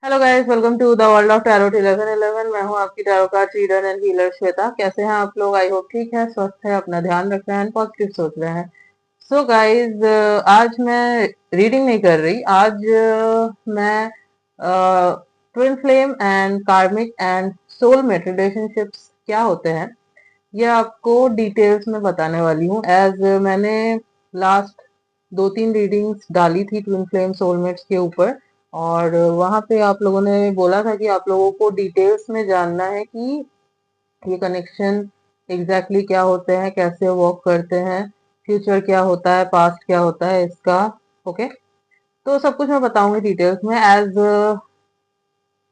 Hello guys, welcome to the world of tarot 1111। मैं हूं आपकी tarot card reader and healer Shweta. कैसे हैं आप लोग? आई होप ठीक है, स्वस्थ है, अपना ध्यान रख रहे हैं, पॉजिटिव सोच रहे हैं। सो गाइस, आज मैं रीडिंग नहीं कर रही। आज मैं ट्विन फ्लेम एंड कार्मिक एंड सोलमेट रिलेशनशिप्स क्या होते हैं ये आपको डिटेल्स में बताने वाली हूँ। एज मैंने लास्ट 2-3 रीडिंग्स डाली थी ट्विन फ्लेम सोलमेट्स के ऊपर, और वहां पे आप लोगों ने बोला था कि आप लोगों को डिटेल्स में जानना है कि ये कनेक्शन एग्जैक्टली क्या होते हैं, कैसे वर्क करते हैं, फ्यूचर क्या होता है, पास्ट क्या होता है इसका। ओके, तो सब कुछ मैं बताऊंगी डिटेल्स में। एज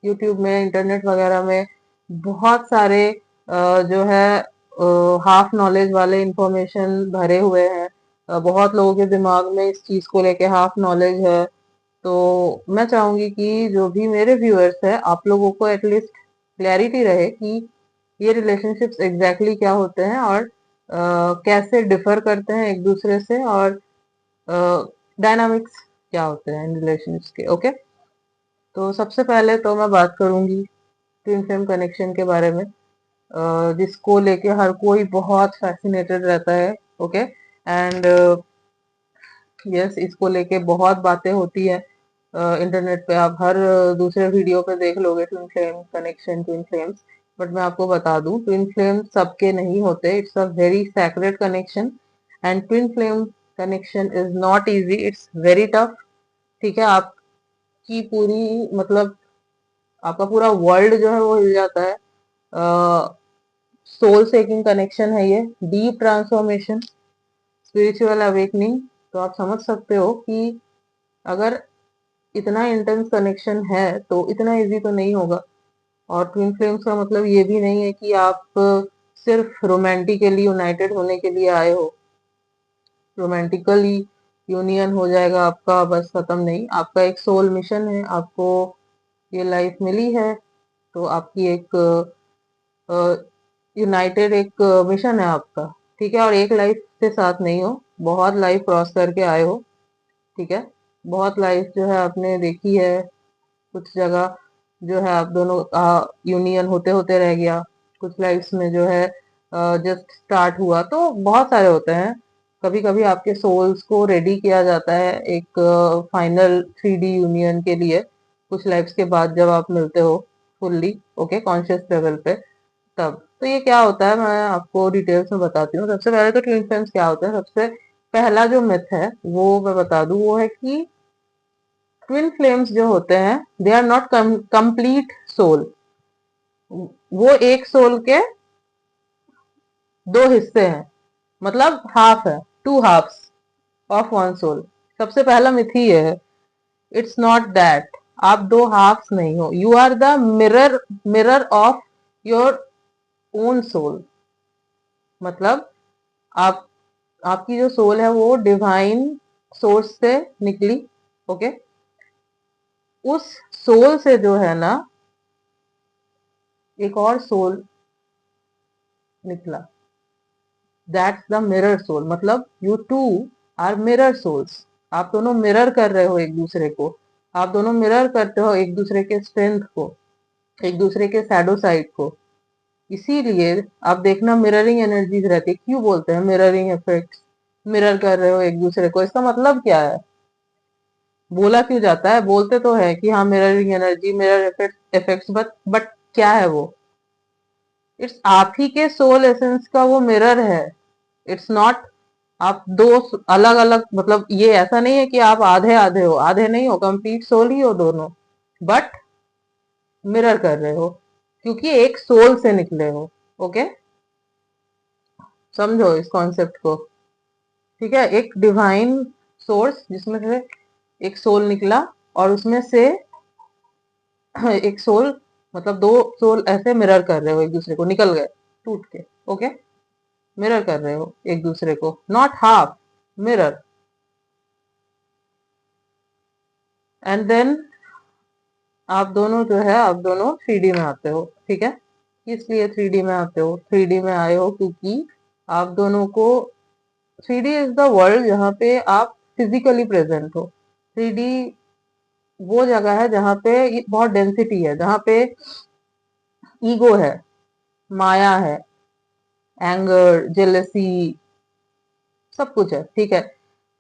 यूट्यूब में, इंटरनेट वगैरह में बहुत सारे जो है हाफ नॉलेज वाले इंफॉर्मेशन भरे हुए हैं। बहुत लोगों के दिमाग में इस चीज को लेके हाफ नॉलेज है। तो मैं चाहूंगी कि जो भी मेरे व्यूअर्स है, आप लोगों को एटलीस्ट क्लैरिटी रहे कि ये रिलेशनशिप्स एग्जैक्टली क्या होते हैं, और कैसे डिफर करते हैं एक दूसरे से, और डायनामिक्स क्या होते हैं इन रिलेशंस के। ओके, तो सबसे पहले तो मैं बात करूंगी ट्विन फ्लेम कनेक्शन के बारे में, जिसको लेके हर कोई बहुत फैसिनेटेड रहता है। ओके, एंड यस, इसको लेके बहुत बातें होती है। इंटरनेट पे आप हर दूसरे वीडियो पे देख लोगे twin flame connection, twin flames. But मैं आपको बता दूं, ट्विन फ्लेम सबके नहीं होते। It's a very sacred connection, and twin flame connection is not easy, it's very tough. ठीक है, आपकी पूरी मतलब आपका पूरा वर्ल्ड जो है वो हिल जाता है। सोल सेकिंग कनेक्शन है ये, डीप ट्रांसफॉर्मेशन, स्पिरिचुअल अवेकनिंग। तो आप समझ सकते हो कि अगर इतना इंटेंस कनेक्शन है तो इतना इजी तो नहीं होगा। और ट्विन फ्लेम्स का मतलब ये भी नहीं है कि आप सिर्फ रोमांटिकली यूनाइटेड होने के लिए आए हो। रोमांटिकली यूनियन हो जाएगा आपका, बस खत्म नहीं। आपका एक सोल मिशन है, आपको ये लाइफ मिली है, तो आपकी एक यूनाइटेड एक मिशन है आपका। ठीक है, और एक लाइफ के साथ नहीं हो, बहुत लाइफ क्रॉस करके आए हो। ठीक है, बहुत लाइफ जो है आपने देखी है। कुछ जगह जो है आप दोनों का यूनियन होते होते रह गया, कुछ लाइफ्स में जो है जस्ट स्टार्ट हुआ। तो बहुत सारे होते हैं। कभी कभी आपके सोल्स को रेडी किया जाता है एक फाइनल 3D यूनियन के लिए, कुछ लाइफ्स के बाद जब आप मिलते हो फुल्ली, ओके, कॉन्शियस लेवल पे। तब तो ये क्या होता है, मैं आपको डिटेल्स में बताती हूँ। सबसे पहले तो ट्विन फ्लेम्स क्या होते हैं। सबसे पहला जो मिथ है वो मैं बता दूं, वो है कि ट्विन फ्लेम्स जो होते हैं, they are not complete soul. वो एक सोल के दो हिस्से हैं, मतलब हाफ है, two halves of one soul. सबसे पहला मिथ ही ये है। इट्स नॉट दैट आप दो हाफ्स नहीं हो, you are the mirror, mirror of your own soul. मतलब आप, आपकी जो सोल है वो डिवाइन सोर्स से निकली। ओके, उस सोल से जो है ना एक और सोल निकला, दैट्स द मिरर सोल। मतलब you two are mirror souls. आप दोनों मिरर कर रहे हो एक दूसरे को, आप दोनों मिरर करते हो एक दूसरे के स्ट्रेंथ को, एक दूसरे के शैडो साइड को। इसीलिए आप देखना मिररिंग एनर्जीज रहती है। क्यों बोलते हैं मिररिंग इफेक्ट्स? मिरर कर रहे हो एक दूसरे को, इसका मतलब क्या है? बोला क्यों जाता है? बोलते तो है कि हाँ mirroring energy, mirror effects, but क्या है वो? इट्स आप ही के सोल एसेंस का वो मिरर है। इट्स नॉट आप दो अलग अलग, मतलब ये ऐसा नहीं है कि आप आधे आधे हो, आधे नहीं हो, कंप्लीट सोल ही हो दोनों, बट मिरर कर रहे हो क्योंकि एक सोल से निकले हो। ओके, समझो इस कॉन्सेप्ट को। ठीक है, एक डिवाइन सोर्स जिसमें से एक सोल निकला, और उसमें से एक सोल, मतलब दो सोल ऐसे मिरर कर रहे हो एक दूसरे को, निकल गए टूट के। ओके, मिरर कर रहे हो एक दूसरे को, not half, mirror. And then आप दोनों जो है, आप दोनों 3D में आते हो। ठीक है, इसलिए 3D में आते हो, 3D में आए हो क्योंकि आप दोनों को 3D इज द वर्ल्ड जहाँ पे आप फिजिकली प्रेजेंट हो। 3D वो जगह है जहाँ पे बहुत डेंसिटी है, जहाँ पे ईगो है, माया है, एंगर, जेलसी, सब कुछ है। ठीक है,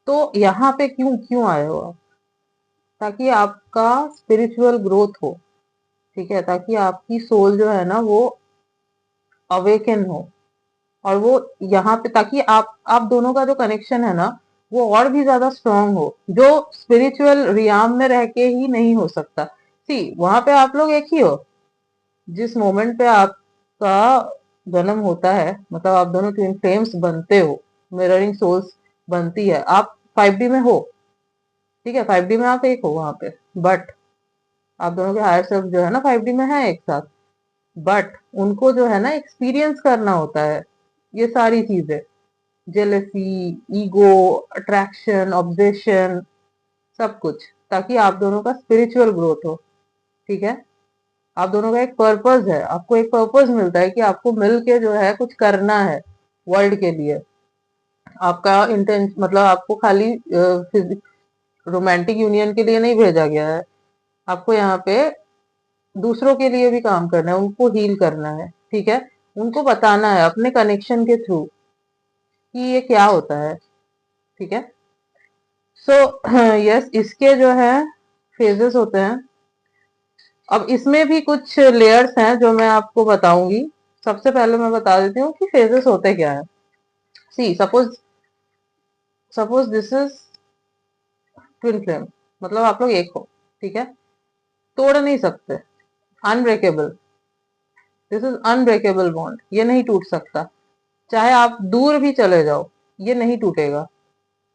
तो यहाँ पे क्यों क्यों आए हो आप? ताकि आपका स्पिरिचुअल ग्रोथ हो। ठीक है, ताकि आपकी सोल जो है ना वो अवेकन हो, और वो यहाँ पे ताकि आप दोनों का जो कनेक्शन है ना वो और भी ज्यादा स्ट्रांग हो, जो स्पिरिचुअल रियाम में रह के ही नहीं हो सकता। सी, वहां पे आप लोग एक ही हो। जिस मोमेंट पे आपका जन्म होता है, मतलब आप दोनों ट्विन फ्लेम्स बनते हो, मिररिंग सोल्स बनती है, आप 5D में हो। ठीक है, 5D में आप एक हो वहां पे, बट आप दोनों के हायर सेल्फ जो है ना 5D में है एक साथ, बट उनको जो है ना एक्सपीरियंस करना होता है ये सारी चीजें, जेलसी, ईगो, अट्रैक्शन, ऑब्सेशन, सब कुछ, ताकि आप दोनों का स्पिरिचुअल ग्रोथ हो। ठीक है, आप दोनों का एक पर्पस है, आपको एक पर्पस मिलता है कि आपको मिल के जो है कुछ करना है वर्ल्ड के लिए। आपका इंटेंशन मतलब आपको खाली रोमांटिक यूनियन के लिए नहीं भेजा गया है, आपको यहाँ पे दूसरों के लिए भी काम करना है, उनको हील करना है। ठीक है, उनको बताना है अपने कनेक्शन के थ्रू कि ये क्या होता है। ठीक है, सो यस, इसके जो है फेजेस होते हैं। अब इसमें भी कुछ लेयर्स हैं जो मैं आपको बताऊंगी। सबसे पहले मैं बता देती हूँ कि फेजेस होते क्या है। See, suppose suppose this is twin flame, मतलब आप लोग एक हो। ठीक है, तोड़ नहीं सकते, unbreakable, this is unbreakable bond, ये नहीं टूट सकता। चाहे आप दूर भी चले जाओ, ये नहीं टूटेगा।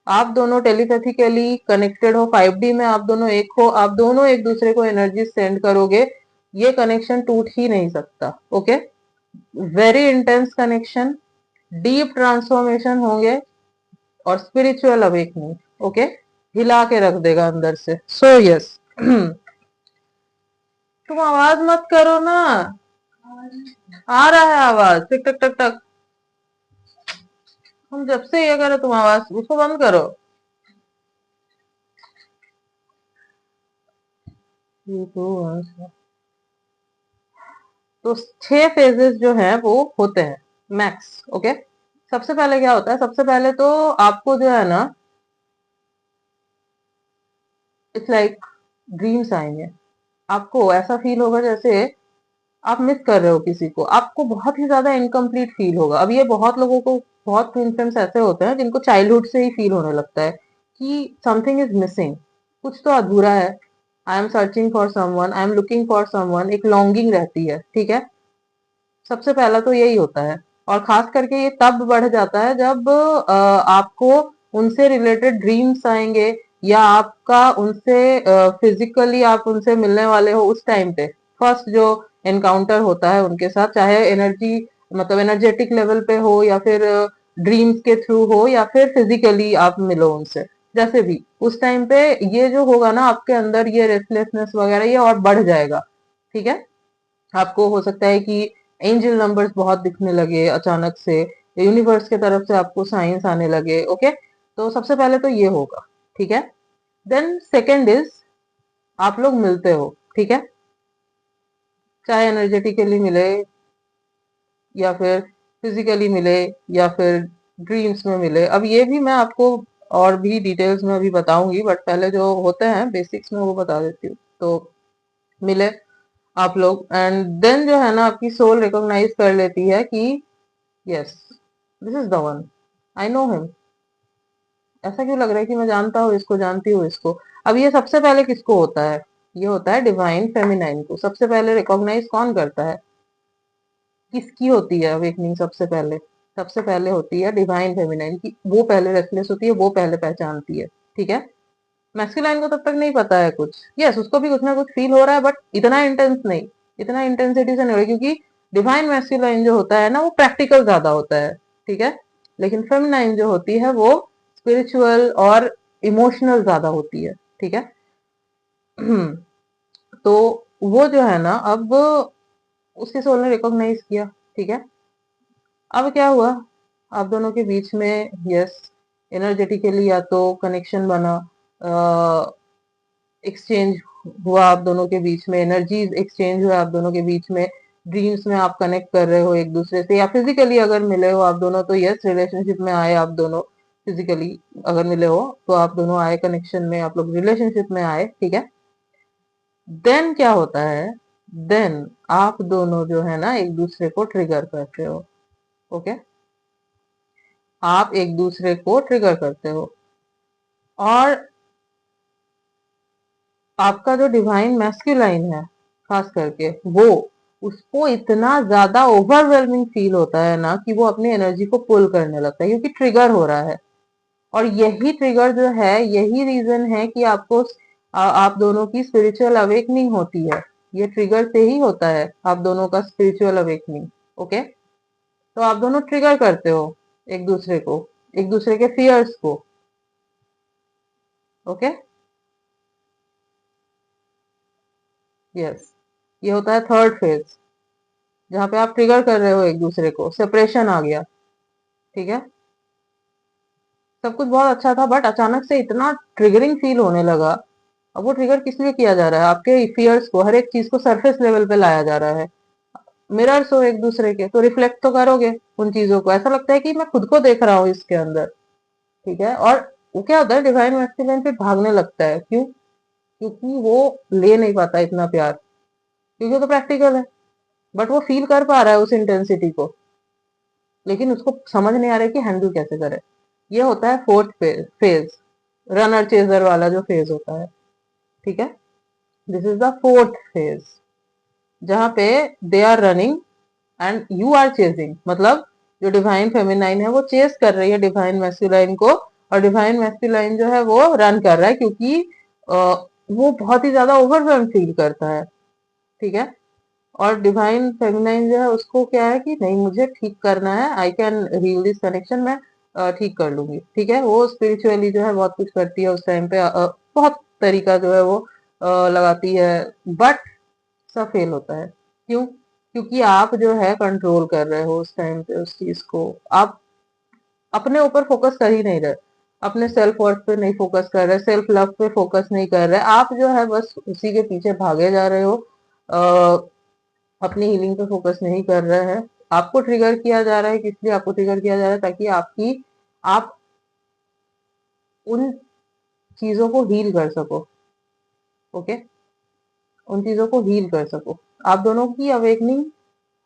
आप दोनों टेलीपैथिकली कनेक्टेड हो, 5D में आप दोनों एक हो, आप दोनों एक दूसरे को एनर्जी सेंड करोगे, ये कनेक्शन टूट ही नहीं सकता। Okay, very intense connection, deep transformation होंगे, और स्पिरिचुअल अवेकनिंग। ओके, हिला के रख देगा अंदर से। सो यस, तुम आवाज मत करो ना, आ रहा है आवाज, टिक टक टक टक। हम जब से ये करो तुम आवाज उसको बंद करो। ये तो 6 फेजेस जो है वो होते हैं मैक्स। ओके, सबसे पहले क्या होता है, सबसे पहले तो आपको जो है ना इट्स लाइक ड्रीम्स आएंगे। आपको ऐसा फील होगा जैसे आप मिस कर रहे हो किसी को, आपको बहुत ही ज्यादा इनकम्प्लीट फील होगा। अब ये बहुत लोगों को, बहुत इंस्टेंस ऐसे होते हैं जिनको चाइल्डहुड से ही फील होने लगता है कि समथिंग इज मिसिंग, कुछ तो अधूरा है। I am searching for someone, I am looking for someone, एक लॉन्गिंग रहती है। ठीक है, सबसे पहला तो यही होता है। और खास करके ये तब बढ़ जाता है जब आपको उनसे रिलेटेड ड्रीम्स आएंगे, या आपका उनसे फिजिकली आप उनसे मिलने वाले हो उस टाइम पे फर्स्ट जो एनकाउंटर होता है उनके साथ, चाहे एनर्जी मतलब एनर्जेटिक लेवल पे हो, या फिर ड्रीम्स के थ्रू हो, या फिर फिजिकली आप मिलो उनसे, जैसे भी उस टाइम पे ये जो होगा ना आपके अंदर, ये रेस्टलेसनेस वगैरह ये और बढ़ जाएगा। ठीक है, आपको हो सकता है कि एंजल नंबर्स बहुत दिखने लगे अचानक से, यूनिवर्स के तरफ से आपको साइंस आने लगे। ओके, तो सबसे पहले तो ये होगा। ठीक है, देन सेकंड इज आप लोग मिलते हो। ठीक है, चाहे एनर्जेटिकली मिले, या फिर फिजिकली मिले, या फिर ड्रीम्स में मिले। अब ये भी मैं आपको और भी डिटेल्स में अभी बताऊंगी, बट पहले जो होते हैं बेसिक्स में वो बता देती हूँ। तो मिले आप लोग, एंड देन जो है ना आपकी सोल रिकॉग्नाइज कर लेती है कि yes, this is the one, I know him. ऐसा क्यों लग रहा है कि मैं जानता हूँ इसको, जानती हूँ इसको। अब ये सबसे पहले किसको होता है, ये होता है डिवाइन फेमिनाइन को। सबसे पहले रिकॉग्नाइज कौन करता है, किसकी होती है अवेकनिंग सबसे पहले? सबसे पहले होती है डिवाइन फेमिनाइन की, वो पहले रेस्टलेस होती है, वो पहले पहचानती है। ठीक है, मैस्कुलाइन को तब तक नहीं पता है कुछ, यस उसको भी कुछ ना कुछ फील हो रहा है, बट इतना इंटेंस नहीं, इतना इंटेंसिटी से नहीं हो रहा, क्योंकि डिवाइन मैस्कुलाइन जो होता है ना वो प्रैक्टिकल ज्यादा होता है। ठीक है, लेकिन फेमिनाइन जो होती है वो स्पिरिचुअल और इमोशनल ज्यादा होती है। ठीक है, तो वो जो है ना अब उसके सोल ने रिकॉग्नाइज किया। ठीक है, अब क्या हुआ, आप दोनों के बीच में यस एनर्जेटिकली या तो कनेक्शन बना, एक्सचेंज हुआ आप दोनों के बीच में, एनर्जीज एक्सचेंज हुआ आप दोनों के बीच में, ड्रीम्स में आप कनेक्ट कर रहे हो एक दूसरे से, या फिजिकली अगर मिले हो आप दोनों तो यस रिलेशनशिप में आए आप दोनों। फिजिकली अगर मिले हो तो आप दोनों आए कनेक्शन में, आप लोग रिलेशनशिप में आए, ठीक है। देन क्या होता है, देन आप दोनों जो है ना एक दूसरे को ट्रिगर करते हो। ओके, आप एक दूसरे को ट्रिगर करते हो, और आपका जो डिवाइन मैस्कुलाइन है खास करके वो, उसको इतना ज्यादा ओवरवेलमिंग फील होता है ना कि वो अपनी एनर्जी को पुल करने लगता है, क्योंकि ट्रिगर हो रहा है। और यही ट्रिगर जो है, यही रीजन है कि आपको आप दोनों की स्पिरिचुअल अवेकनिंग होती है। ये ट्रिगर से ही होता है आप दोनों का स्पिरिचुअल अवेकनिंग। ओके, तो आप दोनों ट्रिगर करते हो एक दूसरे को, एक दूसरे के फियर्स को। ओके, यस, ये होता है थर्ड फेज, जहां पे आप ट्रिगर कर रहे हो एक दूसरे को, सेपरेशन आ गया, ठीक है। सब कुछ बहुत अच्छा था बट अचानक से इतना ट्रिगरिंग फील होने लगा। अब वो ट्रिगर किस लिए किया जा रहा है, आपके फियर्स को, हर एक चीज को सरफेस लेवल पे लाया जा रहा है। मिरर्स हो एक दूसरे के तो रिफ्लेक्ट तो करोगे उन चीजों को, ऐसा लगता है कि मैं खुद को देख रहा हूँ इसके अंदर, ठीक है। और वो क्या होता है, डिवाइन मैस्कुलिन फिर भागने लगता है, क्यों? क्योंकि वो ले नहीं पाता इतना प्यार, क्योंकि वो तो प्रैक्टिकल है, बट वो फील कर पा रहा है उस इंटेंसिटी को, लेकिन उसको समझ नहीं आ रहा है कि हैंडल कैसे करे। ये होता है फोर्थ फेज, रनर चेजर वाला जो फेज होता है, ठीक है। This is the fourth phase, जहां पे they are running and you are chasing, मतलब जो डिवाइन फेमिनाइन है वो चेस कर रही है डिवाइन मैस्कुलाइन को, और डिवाइन मैस्कुलाइन जो है वो रन कर रहा है, क्योंकि वो बहुत ही ज्यादा ओवरवेल्म फील करता है, ठीक है। और डिवाइन फेमिनाइन जो है उसको क्या है कि नहीं, मुझे ठीक करना है, I can heal this connection, मैं ठीक कर लूंगी, ठीक है। वो स्पिरिचुअली जो है बहुत कुछ करती है उस टाइम पे, बहुत तरीका जो है वो लगाती है, बट सब फेल होता है। क्यों? क्योंकि आप जो है कंट्रोल कर रहे हो उस टाइम पे उस चीज को, आप अपने ऊपर फोकस कर ही नहीं रहे, अपने सेल्फ वर्थ पे नहीं फोकस कर रहे, सेल्फ लव पे फोकस नहीं कर रहे, आप जो है बस उसी के पीछे भागे जा रहे हो, अपनी हीलिंग पे फोकस नहीं कर रहे हैं। आपको ट्रिगर किया जा रहा है, किस लिए आपको ट्रिगर किया जा रहा है? ताकि आप उन चीजों को हील कर सको। ओके, उन चीजों को हील कर सको। आप दोनों की अवेकनिंग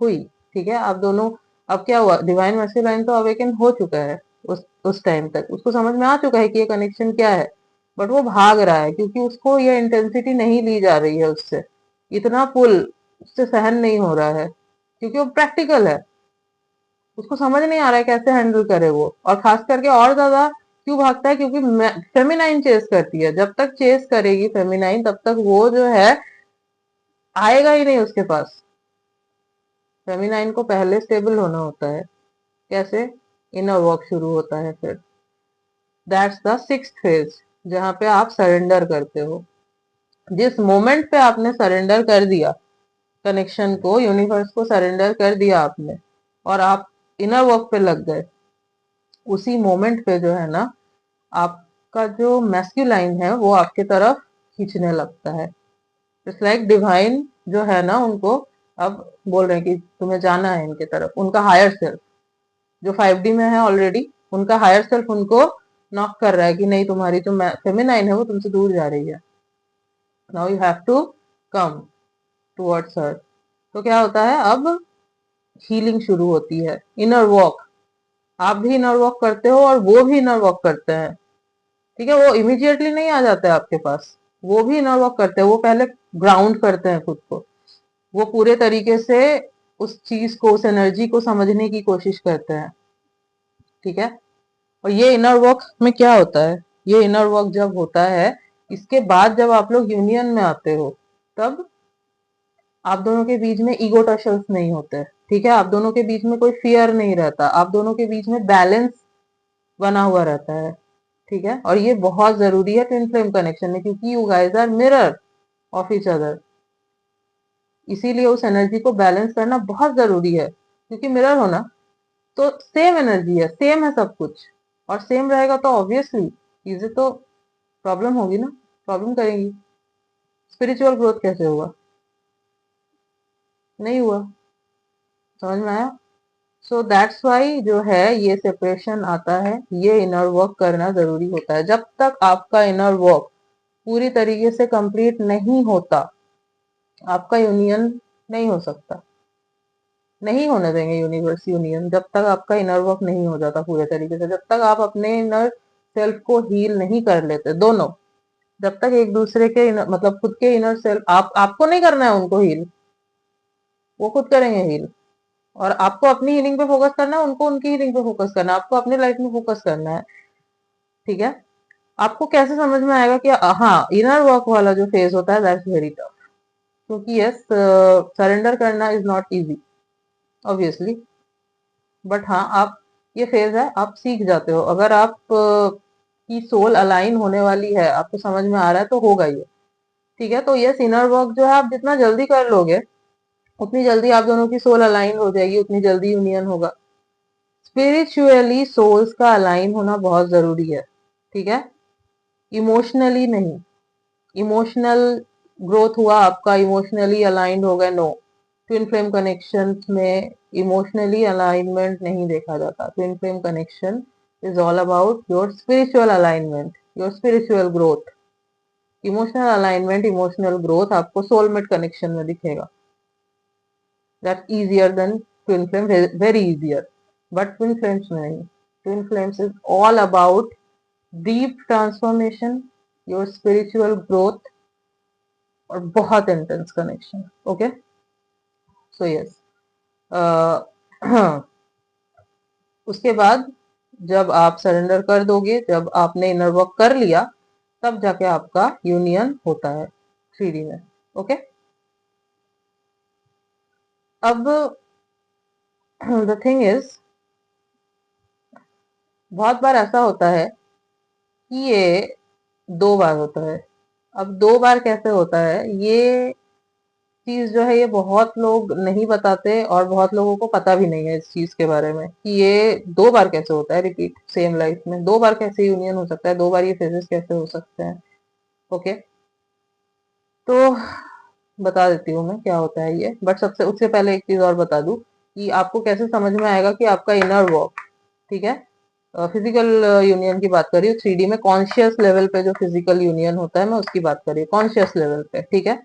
हुई, ठीक है। आप दोनों, अब क्या हुआ, डिवाइन मैस्कुलाइन तो अवेकन हो चुका है, उस टाइम तक उसको समझ में आ चुका है कि ये कनेक्शन क्या है, बट वो भाग रहा है क्योंकि उसको ये इंटेंसिटी नहीं ली जा रही है उससे, इतना पुल उससे सहन नहीं हो रहा है, क्योंकि वो प्रैक्टिकल है, उसको समझ नहीं आ रहा है कैसे हैंडल करे वो। और खास करके और ज्यादा क्यों भागता है, क्योंकि फेमिनाइन चेस करती है, जब तक चेस करेगी फेमिनाइन तब तक वो जो है आएगा ही नहीं उसके पास। फेमिनाइन को पहले स्टेबल होना होता है। कैसे? इनर वर्क शुरू होता है फिर, दैट्स द सिक्स्थ फेज, जहां पे आप सरेंडर करते हो। जिस मोमेंट पे आपने सरेंडर कर दिया कनेक्शन को, यूनिवर्स को सरेंडर कर दिया आपने, और आप इनर वर्क पे लग गए, उसी मोमेंट पे जो है ना आपका जो मैस्कुलाइन है वो आपके तरफ खींचने लगता है। इट्स लाइक डिवाइन जो है ना उनको अब बोल रहे हैं कि तुम्हें जाना है इनके तरफ, उनका हायर सेल्फ जो 5D में है ऑलरेडी, उनका हायर सेल्फ उनको नॉक कर रहा है कि नहीं, तुम्हारी जो फेमिनाइन है वो तुमसे दूर जा रही है, now you have to come towards her. तो क्या होता है, अब हीलिंग शुरू होती है, इनर वॉक। आप भी इनर वॉक करते हो और वो भी इनर वॉक करते हैं, ठीक है। वो इमीडिएटली नहीं आ जाते हैं आपके पास, वो भी इनर वॉक करते हैं, वो पहले ग्राउंड करते हैं खुद को, वो पूरे तरीके से उस चीज को, उस एनर्जी को समझने की कोशिश करते हैं, ठीक है। और ये इनर वर्क में क्या होता है, ये इनर वर्क जब होता है, इसके बाद जब आप लोग यूनियन में आते हो, तब आप दोनों के बीच में ईगो टशल्स नहीं होते, ठीक है। आप दोनों के बीच में कोई फियर नहीं रहता, आप दोनों के बीच में बैलेंस बना हुआ रहता है, ठीक है। और ये बहुत जरूरी है ट्विन फ्लेम कनेक्शन में, क्योंकि you guys are mirror of each other, इसीलिए उस एनर्जी को बैलेंस करना बहुत जरूरी है, क्योंकि मिरर होना तो सेम एनर्जी है, सेम है सब कुछ, और सेम रहेगा तो ऑब्वियसली चीजें तो प्रॉब्लम होगी ना, प्रॉब्लम करेंगी। स्पिरिचुअल ग्रोथ कैसे हुआ? नहीं हुआ। समझ में आया? सो दैट्स वाई जो है ये सेपरेशन आता है, ये इनर वर्क करना जरूरी होता है। जब तक आपका इनर वर्क पूरी तरीके से कंप्लीट नहीं होता, आपका यूनियन नहीं हो सकता। नहीं होने देंगे यूनिवर्स यूनियन जब तक आपका इनर वर्क नहीं हो जाता पूरे तरीके से, जब तक आप अपने इनर सेल्फ को हील नहीं कर लेते दोनों। जब तक एक दूसरे के मतलब खुद के इनर सेल्फ आपको नहीं करना है उनको हील, वो खुद करेंगे हील। और आपको अपनी हीलिंग पे फोकस करना है, उनको उनकी हीलिंग पे फोकस करना है, आपको अपनी लाइफ में फोकस करना है। ठीक है? आपको कैसे समझ में आएगा कि हाँ इनर वर्क वाला जो फेज होता है दैट्स वेरी टफ, क्योंकि यस सरेंडर करना is not easy obviously, but हाँ आप ये फेज है, आप सीख जाते हो। अगर आप की सोल अलाइन होने वाली है, आपको समझ में आ रहा है तो होगा ये। ठीक है? तो यस इनर वर्क जो है आप जितना जल्दी कर लोगे उतनी जल्दी आप दोनों की सोल अलाइन हो जाएगी, उतनी जल्दी यूनियन होगा। स्पिरिचुअली सोल्स का अलाइन होना बहुत जरूरी है। ठीक है? इमोशनली नहीं। इमोशनल ग्रोथ हुआ आपका, इमोशनली अलाइंड हो गए, नो। ट्विन फ्लेम कनेक्शन में इमोशनली अलाइनमेंट नहीं देखा जाता। Twin flame connection is all about your spiritual alignment, your spiritual growth. Emotional alignment, emotional growth आपको सोलमेट कनेक्शन में दिखेगा। That's easier than twin flame, very easier. But twin flames में नहीं। Twin flames is all about deep transformation, your spiritual growth, और बहुत intense connection. Okay? So yes उसके बाद जब आप सरेंडर कर दोगे, जब आपने इनर वर्क कर लिया, तब जाके आपका यूनियन होता है 3D में। ओके? अब द थिंग इज, बहुत बार ऐसा होता है कि ये 2 बार होता है। अब 2 बार कैसे होता है, ये चीज जो है ये बहुत लोग नहीं बताते, और बहुत लोगों को पता भी नहीं है इस चीज के बारे में कि ये 2 बार कैसे होता है रिपीट सेम लाइफ में। 2 बार कैसे यूनियन हो सकता है, 2 बार ये फेजेस कैसे हो सकते हैं। ओके? तो बता देती हूँ मैं क्या होता है ये, बट सबसे उससे पहले एक चीज और बता दूं कि आपको कैसे समझ में आएगा कि आपका इनर वर्क। ठीक है? फिजिकल यूनियन की बात करी 3D में, कॉन्शियस लेवल पे जो फिजिकल यूनियन होता है मैं उसकी बात करी, कॉन्शियस लेवल पे। ठीक है?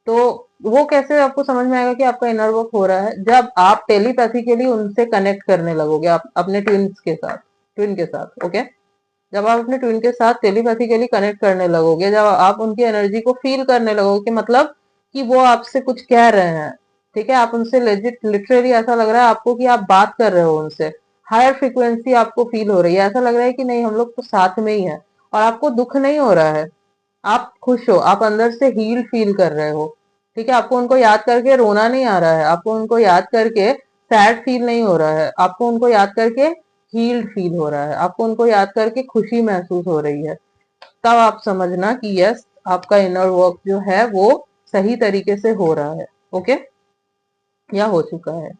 तो वो कैसे आपको समझ में आएगा कि आपका इनर वर्क हो रहा है, जब आप टेलीपैथिकली उनसे कनेक्ट करने लगोगे, आप अपने ट्विन्स के साथ, ट्विन के साथ। ओके? जब आप अपने ट्विन के साथ टेलीपैथिकली कनेक्ट करने लगोगे, जब आप उनकी एनर्जी को फील करने लगोगे कि मतलब कि वो आपसे कुछ कह रहे हैं। ठीक है? आप उनसे लेजिट लिटरली ऐसा लग रहा है आपको कि आप बात कर रहे हो उनसे, हायर फ्रिक्वेंसी आपको फील हो रही है, ऐसा लग रहा है कि नहीं हम लोग तो साथ में ही हैं, और आपको दुख नहीं हो रहा है, आप खुश हो, आप अंदर से हील फील कर रहे हो। ठीक है? आपको उनको याद करके रोना नहीं आ रहा है, आपको उनको याद करके सैड फील नहीं हो रहा है, आपको उनको याद करके हील्ड फील हो रहा है, आपको उनको याद करके खुशी महसूस हो रही है। तब आप समझना कि यस आपका इनर वर्क जो है वो सही तरीके से हो रहा है। ओके? या हो चुका है।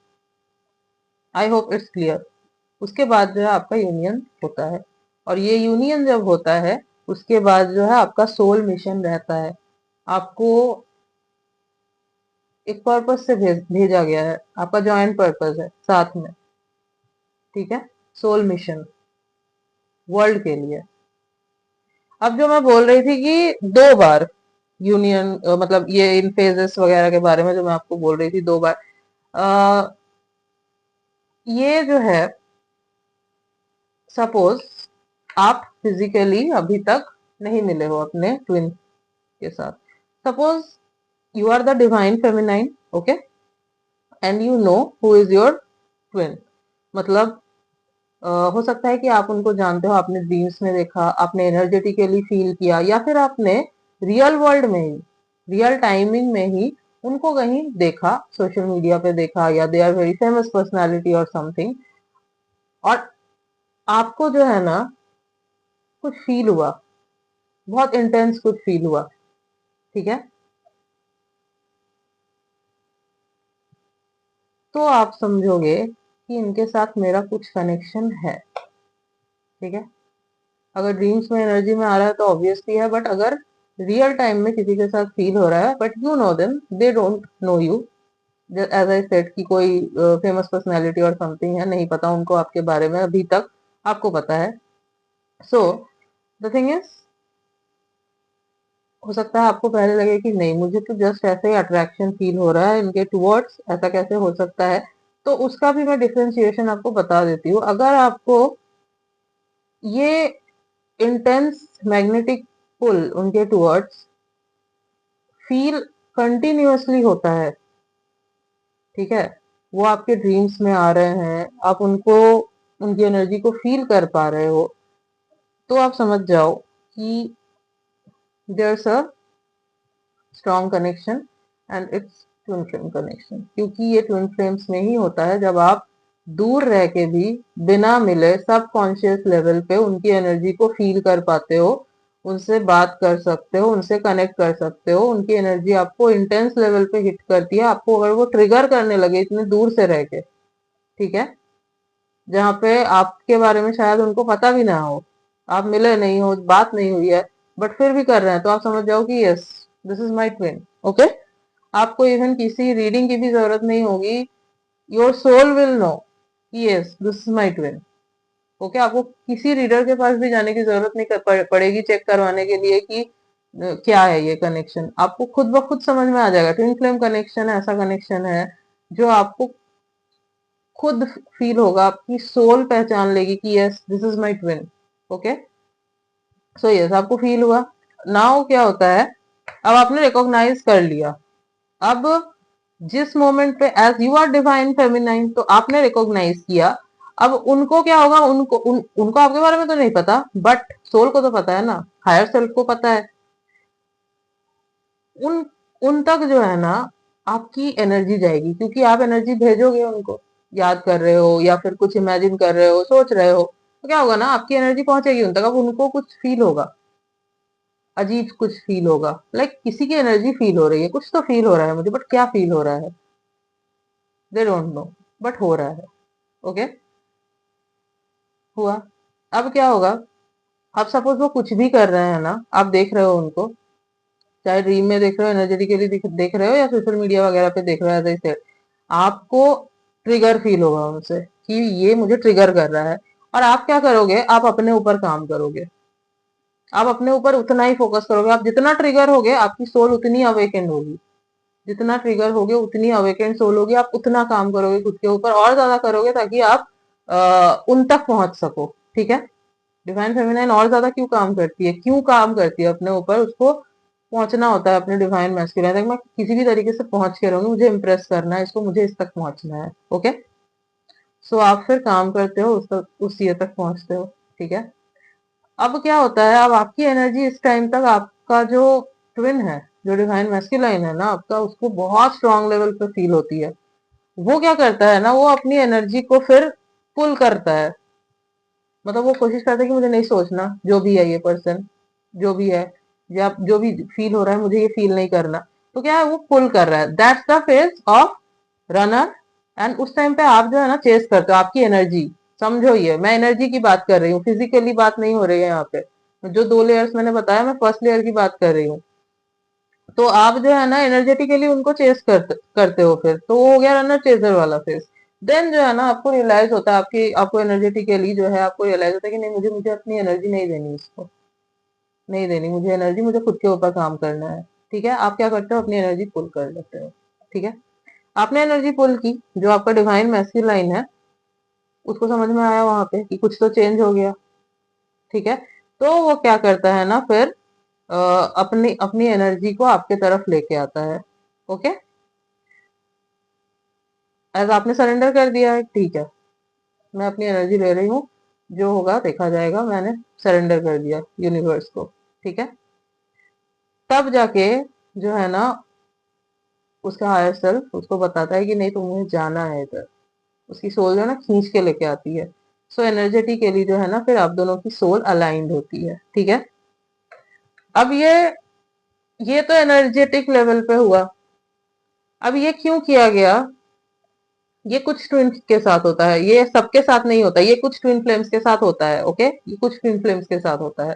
I hope it's clear. उसके बाद जो है आपका यूनियन होता है, और ये यूनियन जब होता है उसके बाद जो है आपका सोल मिशन रहता है। आपको एक पर्पस से भेजा गया है, आपका जॉइंट पर्पस है साथ में। ठीक है? सोल मिशन वर्ल्ड के लिए। अब जो मैं बोल रही थी कि 2 बार यूनियन, मतलब ये इन फेजेस वगैरह के बारे में जो मैं आपको बोल रही थी 2 बार, ये जो है सपोज आप फिजिकली अभी तक नहीं मिले हो अपने ट्विन के साथ, suppose you are the divine feminine. Okay? And you know who is your twin, मतलब हो सकता है कि आप उनको जानते हो, आपने ड्रीम्स में देखा, आपने एनर्जेटिकली फील किया, या फिर आपने रियल वर्ल्ड में ही, रियल टाइमिंग में ही उनको कहीं देखा, सोशल मीडिया पे देखा, या they are very famous personality और समथिंग, और आपको जो है ना कुछ फील हुआ, बहुत इंटेंस कुछ फील हुआ। ठीक है? तो आप समझोगे कि इनके साथ मेरा कुछ कनेक्शन है। ठीक है? अगर ड्रीम्स में एनर्जी में आ रहा है तो ऑब्वियसली है, बट अगर रियल टाइम में किसी के साथ फील हो रहा है, but you know them, they don't know you. As I said कि कोई फेमस पर्सनैलिटी और समथिंग है, नहीं पता उनको आपके बारे में अभी तक, आपको पता है। सो द थिंग इज, हो सकता है आपको पहले लगे कि नहीं, मुझे तो जस्ट ऐसे ही अट्रैक्शन फील हो रहा है इनके टुवर्ड्स, ऐसा कैसे हो सकता है। तो उसका भी मैं डिफरेंशिएशन आपको बता देती हूँ। अगर आपको ये इंटेंस मैग्नेटिक पुल उनके टुवर्ड्स फील कंटिन्यूअसली होता है, ठीक है, वो आपके ड्रीम्स में आ रहे हैं, आप उनको, उनकी एनर्जी को फील कर पा रहे हो, तो आप समझ जाओ कि there's a strong connection and it's twin flame connection. क्योंकि ये ट्विन फ्लेम्स में ही होता है, जब आप दूर रह के भी बिना मिले सब कॉन्शियस लेवल पे उनकी एनर्जी को फील कर पाते हो, उनसे बात कर सकते हो, उनसे कनेक्ट कर सकते हो, उनकी एनर्जी आपको इंटेंस लेवल पे हिट करती है। आपको अगर वो ट्रिगर करने लगे इतने दूर से रह के, ठीक है, जहाँ पे आपके बारे में शायद उनको पता भी ना हो, आप मिले नहीं हो, बात नहीं हुई है, बट फिर भी कर रहे हैं, तो आप समझ जाओ कि yes, this is my twin. Okay, आपको इवन किसी रीडिंग की भी जरूरत नहीं होगी, योर सोल विल नो कि yes, this is my twin. Okay, आपको किसी रीडर के पास भी जाने की जरूरत नहीं पड़ेगी चेक करवाने के लिए कि क्या है ये कनेक्शन, आपको खुद ब खुद समझ में आ जाएगा। ट्विन फ्लेम कनेक्शन ऐसा कनेक्शन है जो आपको खुद फील होगा, आपकी सोल पहचान लेगी कि yes, this is my twin. Okay, so yes, आपको फील हुआ। नाउ क्या होता है, अब आपने रिकॉग्नाइज कर लिया। अब जिस मोमेंट पे as you are divine feminine, तो आपने रिकॉग्नाइज किया। अब उनको क्या होगा, उनको आपके बारे में तो नहीं पता, बट सोल को तो पता है ना, हायर सेल्फ को पता है। उन उन तक जो है ना आपकी एनर्जी जाएगी, क्योंकि आप एनर्जी भेजोगे उनको, याद कर रहे हो या फिर कुछ इमेजिन कर रहे हो, सोच रहे हो, तो क्या होगा ना, आपकी एनर्जी पहुंचेगी उन तक। अब उनको कुछ फील होगा, अजीब कुछ फील होगा, लाइक किसी की एनर्जी फील हो रही है, कुछ तो फील हो रहा है मुझे, बट क्या फील हो रहा है, दे डोंट नो, बट हो रहा है। ओके, हुआ। अब क्या होगा, अब सपोज वो कुछ भी कर रहे हैं ना, आप देख रहे हो उनको, चाहे ड्रीम में देख रहे हो, एनर्जेटिकली देख रहे हो, या सोशल मीडिया वगैरह पे देख रहे हो, जैसे आपको ट्रिगर फील होगा उनसे कि ये मुझे ट्रिगर कर रहा है। और आप क्या करोगे, आप अपने ऊपर काम करोगे, आप अपने ऊपर उतना ही फोकस करोगे। आप जितना ट्रिगर होगे आपकी सोल उतनी अवेकेंड होगी, जितना ट्रिगर होगे उतनी अवेकेंड सोल होगी, आप उतना काम करोगे खुद के ऊपर, और ज्यादा करोगे, ताकि आप उन तक पहुंच सको। ठीक है, डिवाइन फेमिनाइन और ज्यादा क्यों काम करती है, क्यों काम करती है अपने ऊपर, उसको पहुंचना होता है अपने डिवाइन मैस्कुलिन तक। मैं किसी भी तरीके से पहुंच के रहूंगी, मुझे इम्प्रेस करना है इसको, मुझे इस तक पहुंचना है। ओके, सो आप फिर काम करते हो, उस ये तक पहुंचते हो। ठीक है, अब क्या होता है, अब आपकी एनर्जी इस टाइम तक, आपका जो ट्विन है, जो डिवाइन मैस्कुलाइन है ना आपका, उसको बहुत स्ट्रांग लेवल पे फील होती है। वो क्या करता है ना, वो अपनी एनर्जी को फिर पुल करता है, मतलब वो कोशिश करता है कि मुझे नहीं सोचना, जो भी है ये पर्सन, जो भी है, या जो भी फील हो रहा है, मुझे ये फील नहीं करना। तो क्या है, वो पुल कर रहा है। That's the phase of runner. And उस टाइम पे आप जो है ना चेस करते हो आपकी एनर्जी। समझो, ये मैं एनर्जी की बात कर रही हूँ, फिजिकली बात नहीं हो रही है यहाँ पे। जो 2 लेयर्स मैंने बताया, मैं फर्स्ट लेयर की बात कर रही हूँ। तो आप जो है ना एनर्जेटिकली उनको चेस करते हो, फिर तो वो हो गया रनर चेजर वाला फेज। देन जो है ना आपको रियलाइज होता है, आपको एनर्जेटिकली जो है आपको रियलाइज होता है कि नहीं, मुझे मुझे अपनी एनर्जी नहीं देनी, इसको नहीं देनी मुझे एनर्जी, मुझे खुद के ऊपर काम करना है। ठीक है, आप क्या करते हो, अपनी एनर्जी पुल कर लेते हो। ठीक है, आपने एनर्जी पुल की, जो आपका डिवाइन मैस्कुलाइन है उसको समझ में आया वहां पे कि कुछ तो चेंज हो गया। ठीक है, तो वो क्या करता है ना फिर अपनी अपनी एनर्जी को आपके तरफ लेके आता है। ओके, एज आपने सरेंडर कर दिया है, ठीक है, मैं अपनी एनर्जी ले रही हूँ, जो होगा देखा जाएगा, मैंने सरेंडर कर दिया यूनिवर्स को। ठीक है, तब जाके जो है ना उसका हायर सेल्फ उसको बताता है कि नहीं, तुम्हें जाना है इधर। उसकी सोल जो है ना खींच के लेके आती है। सो एनर्जेटिकली जो है ना फिर आप दोनों की सोल अलाइंड होती है। ठीक है, अब ये तो एनर्जेटिक लेवल पे हुआ। अब ये क्यों किया गया, ये कुछ ट्विन के साथ होता है, ये सबके साथ नहीं होता, ये कुछ ट्विन फ्लेम्स के साथ होता है। ओके, ये कुछ ट्विन फ्लेम्स के साथ होता है।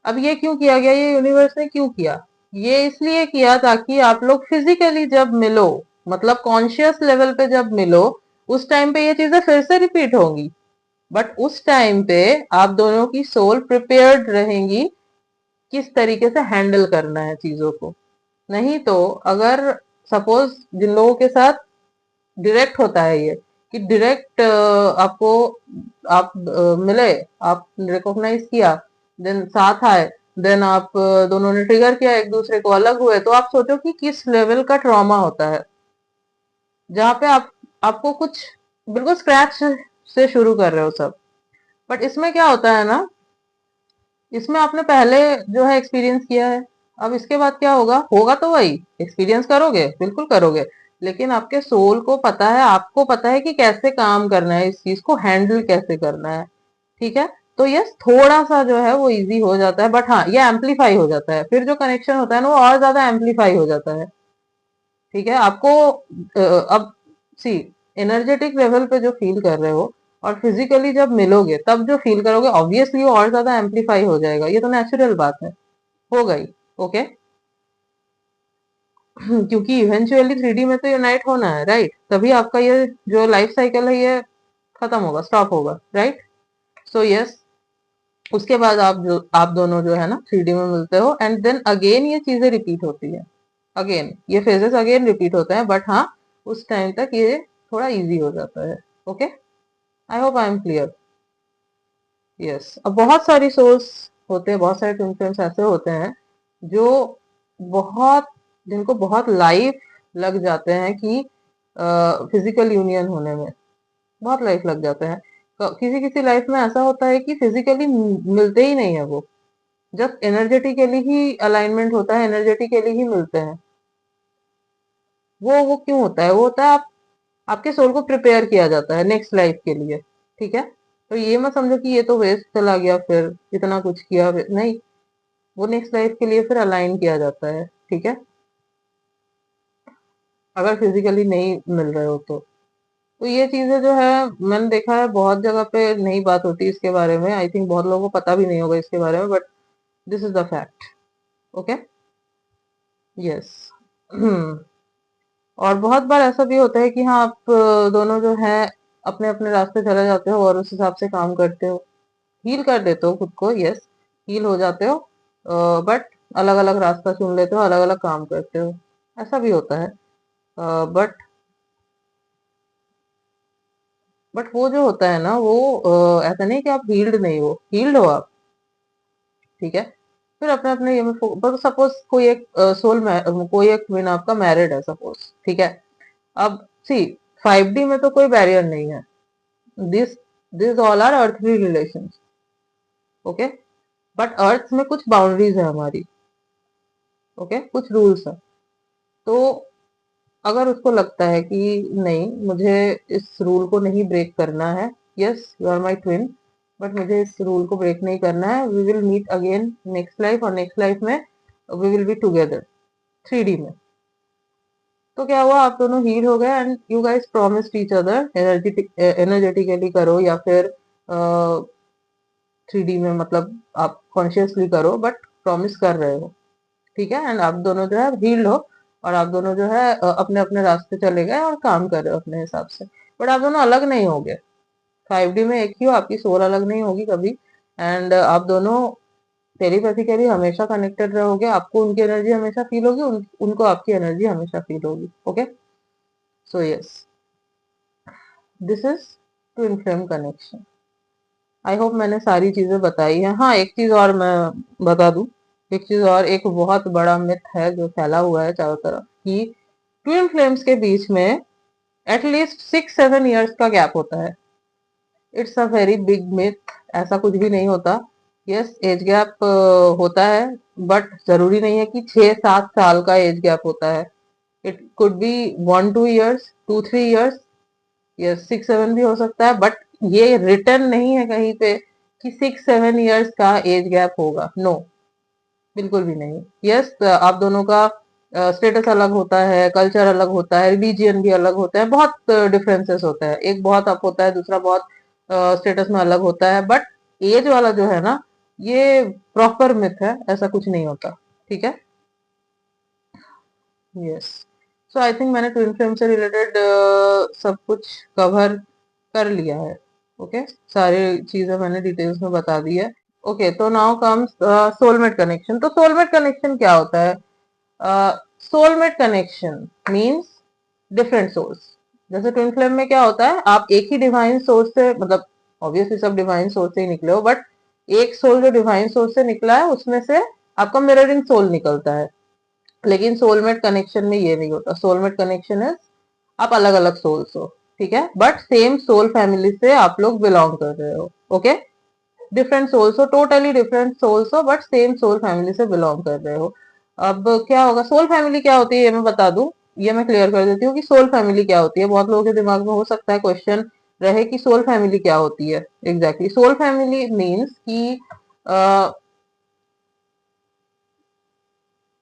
अब ये क्यों किया गया, ये यूनिवर्स ने क्यों किया? ये इसलिए किया ताकि आप लोग फिजिकली जब मिलो, मतलब कॉन्शियस लेवल पे जब मिलो, उस टाइम पे ये चीजें फिर से रिपीट होंगी। बट उस टाइम पे आप दोनों की सोल प्रिपेयर्ड रहेंगी किस तरीके से हैंडल करना है चीजों को। नहीं तो अगर सपोज जिन लोगों के साथ डायरेक्ट होता है ये, कि डायरेक्ट आपको आप मिले, आप रिकॉग्नाइज किया, देन साथ आए, देन आप दोनों ने ट्रिगर किया, एक दूसरे को अलग हुए, तो आप सोचो कि किस लेवल का ट्रॉमा होता है, जहाँ पे आपको कुछ बिल्कुल स्क्रैच से शुरू कर रहे हो सब। बट इसमें क्या होता है ना, इसमें आपने पहले जो है एक्सपीरियंस किया है, अब इसके बाद क्या होगा, होगा तो वही एक्सपीरियंस करोगे, बिल्कुल करोगे, लेकिन आपके सोल को पता है, आपको पता है कि कैसे काम करना है, इस चीज को हैंडल कैसे करना है। ठीक है, तो यस थोड़ा सा जो है वो इजी हो जाता है, बट हाँ ये एम्पलीफाई हो जाता है, फिर जो कनेक्शन होता है ना वो और ज्यादा एम्पलीफाई हो जाता है। ठीक है, आपको अब सी एनर्जेटिक लेवल पे जो फील कर रहे हो और फिजिकली जब मिलोगे तब जो फील करोगे, ऑब्वियसली वो और ज्यादा एम्पलीफाई हो जाएगा, ये तो नेचुरल बात है, हो गई। ओके क्योंकि इवेंचुअली 3D में तो यूनाइट होना है, राइट? तभी आपका ये जो लाइफ साइकिल है ये खत्म होगा, स्टॉप होगा, राइट? सो यस, उसके बाद आप दोनों जो है ना 3D में मिलते हो, एंड देन अगेन ये चीजें रिपीट होती है, अगेन ये फेजेस अगेन रिपीट होते हैं, बट हाँ उस टाइम तक ये थोड़ा इजी हो जाता है। Okay, I hope I am clear. Yes, अब बहुत सारी सोर्स होते हैं, बहुत सारे ट्विन फ्लेम्स ऐसे होते हैं जो बहुत, जिनको बहुत लाइफ लग जाते हैं कि फिजिकल यूनियन होने में बहुत लाइफ लग जाते हैं। किसी किसी लाइफ में ऐसा होता है कि फिजिकली मिलते ही नहीं है वो, जस्ट एनर्जेटिकली ही अलाइनमेंट होता है, एनर्जेटिकली ही मिलते हैं। वो क्यों होता है? वो होता है आपके सोल को प्रिपेयर किया जाता है नेक्स्ट लाइफ के लिए। ठीक है, तो ये मत समझो कि ये तो वेस्ट चला गया, फिर इतना कुछ किया, नहीं, वो नेक्स्ट लाइफ के लिए फिर अलाइन किया जाता है। ठीक है, अगर फिजिकली नहीं मिल रहे हो तो ये चीजें जो है मैंने देखा है बहुत जगह पे नहीं बात होती इसके बारे में, आई थिंक बहुत लोगों को पता भी नहीं होगा इसके बारे में, but this is the fact. Okay, yes. और बहुत बार ऐसा भी होता है कि हाँ आप दोनों जो है अपने अपने रास्ते चले जाते हो और उस हिसाब से काम करते हो, हील कर देते हो खुद को, यस, हील हो जाते हो, बट अलग अलग रास्ता चुन लेते हो, अलग अलग काम करते हो, ऐसा भी होता है। बट वो जो होता है ना वो ऐसा नहीं कि आप हील्ड नहीं हो, हील्ड हो आप। ठीक है, फिर अपने अपने ये में सपोज कोई एक सोल कोई एक ट्विन आपका मैरिड है सपोज, ठीक है, अब सी 5D में तो कोई बैरियर नहीं है, this this all are earthly relations. Okay, but earth में कुछ बाउंड्रीज है हमारी, ओके, कुछ रूल्स है। तो अगर उसको लगता है कि नहीं मुझे इस रूल को नहीं ब्रेक करना है, yes you are my twin, but मुझे इस रूल को ब्रेक नहीं करना है, we will meet again next life, और नेक्स्ट लाइफ में we will be together 3D में। तो क्या हुआ, आप दोनों हील हो गए and you guys promised each other, energetically करो या फिर 3D में, मतलब आप कॉन्शियसली करो, बट प्रॉमिस कर रहे हो। ठीक है, एंड आप दोनों जो है हील्ड हो, और आप दोनों जो है अपने अपने रास्ते चले गए और काम कर रहे हो अपने हिसाब से, बट आप दोनों अलग नहीं हो गए। 5D में एक ही हो, आपकी सोल अलग नहीं होगी कभी, एंड आप दोनों टेलीपैथिकली हमेशा कनेक्टेड रहोगे, आपको उनकी एनर्जी हमेशा फील होगी, उनको आपकी एनर्जी हमेशा फील होगी। Okay, so yes, this is twin flame connection. I hope मैंने सारी चीजें बताई हैं। हाँ एक चीज और मैं बता दूं, एक चीज और, एक बहुत बड़ा मिथ है जो फैला हुआ है चारों तरफ कि ट्विन फ्लेम्स के बीच में एटलीस्ट 6-7 इयर्स का गैप होता है। It's a very big myth, ऐसा कुछ भी नहीं होता। यस एज गैप होता है, बट जरूरी नहीं है कि 6-7 साल का एज गैप होता है। It could be 1-2 years, 2-3 years, yes 6-7 भी हो सकता है, बट ये रिटर्न नहीं है कहीं पे कि 6-7 इयर्स का एज गैप होगा, नो, बिल्कुल भी नहीं। यस आप दोनों का स्टेटस अलग होता है, कल्चर अलग होता है, रिलीजियन भी अलग होता है, बहुत डिफरेंसेस होता है, एक बहुत अप होता है, दूसरा बहुत स्टेटस में अलग होता है, बट एज वाला जो है ना, ये प्रॉपर मिथ है, ऐसा कुछ नहीं होता। ठीक है, यस। सो आई थिंक मैंने ट्विन फ्लेम से रिलेटेड सब कुछ कवर कर लिया है। ओके, सारी चीजें मैंने डिटेल्स में बता दी है। ओके, तो नाउ कम्स सोलमेट कनेक्शन। तो सोलमेट कनेक्शन क्या होता है? Soulmate connection means different source. जैसे ट्विन फ्लेम में क्या होता है, आप एक ही डिवाइन सोर्स से, मतलब ऑब्वियसली सब डिवाइन सोर्स से ही निकले हो, बट एक सोल जो डिवाइन सोर्स से निकला है उसमें से आपका मिररिंग सोल निकलता है। लेकिन सोलमेट कनेक्शन में ये नहीं होता। सोलमेट कनेक्शन है आप अलग अलग सोल्स हो, ठीक है, बट सेम सोल फैमिली से आप लोग बिलोंग कर रहे हो। ओके, डिफरेंट सोल्स हो, टोटली डिफरेंट सोल्स हो, बट सेम सोल फैमिली से बिलोंग कर रहे हो। अब क्या होगा, सोल फैमिली क्या होती है ये मैं बता दूं, ये मैं क्लियर कर देती हूँ कि सोल फैमिली क्या होती है। बहुत लोगों के दिमाग में हो सकता है क्वेश्चन रहे कि सोल फैमिली क्या होती है। एग्जैक्टली, सोल फैमिली मीन्स कि